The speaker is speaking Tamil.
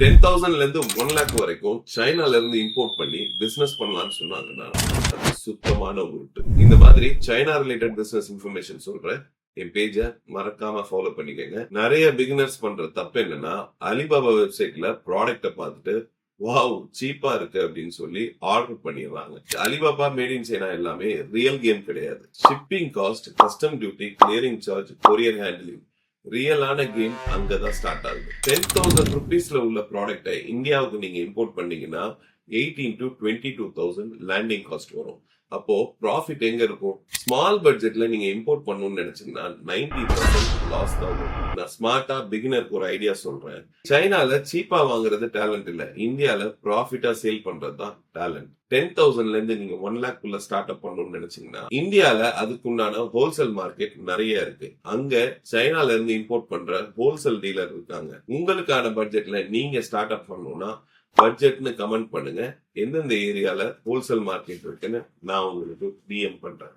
10,000ல இருந்து 1 lakh வரைக்கும் சைனால இருந்து இம்போர்ட் பண்ணி பிசினஸ் பண்ணலாம்னு சொன்னாங்கன்னா அது சுத்தமான உருட்டு. இந்த மாதிரி சைனா ரிலேட்டட் பிசினஸ் இன்ஃபர்மேஷன் சொல்றேன். என் பேஜ மறக்காம ஃபாலோ பண்ணிக்கங்க. நிறைய பிகினர்ஸ் பண்ற தப்பு என்னன்னா, அலிபாபா வெப்சைட்ல ப்ராடக்ட பார்த்துட்டு வாவ் சீப்பா இருக்கு அப்படின்னு சொல்லி ஆர்டர் பண்ணிடுறாங்க. அலிபாபா மேட் இன் சைனா எல்லாமே ரியல் கேம் கிடையாது. Shipping cost, custom duty, clearing charge, courier handling, ரியலான கேம் அங்கதான் ஸ்டார்ட் ஆகுது. 10,000 ருபீஸ்ல உள்ள ப்ராடக்டை இந்தியாவுக்கு நீங்க இம்போர்ட் பண்ணீங்கன்னா 18 to 22,000 லேண்டிங் காஸ்ட் வரும். அப்போ ப்ராஃபிட் எங்க இருக்கும்? ஸ்மால் பட்ஜெட்ல நீங்க இம்போர்ட் பண்ணணும்னு நினைச்சீங்கன்னா 90% லாஸ் தான் வரும். நான் ஸ்மார்ட்டா பிகினருக்கு ஒரு ஐடியா சொல்றேன். சைனால சீப்பா வாங்குறது டேலண்ட் இல்ல, இந்தியால ப்ராஃபிட்டா சேல் பண்றது தான் டேலண்ட். 10,000ல இருந்து நீங்க 1 lakh குள்ள ஸ்டார்ட் அப் பண்ணணும்னு நினைச்சீங்கன்னா இந்தியால அதுக்குண்டான ஹோல்சேல் மார்க்கெட் நிறைய இருக்கு. அங்க சைனால இருந்து இம்போர்ட் பண்ற ஹோல்சேல் டீலர் இருக்காங்க. உங்களுக்கான பட்ஜெட்ல நீங்க ஸ்டார்ட் அப் பண்ணணும்னா பட்ஜெட்னு கமெண்ட் பண்ணுங்க. எந்தெந்த ஏரியால ஹோல்சேல் மார்க்கெட் இருக்குன்னு நான் உங்களுக்கு டிஎம் பண்றேன்.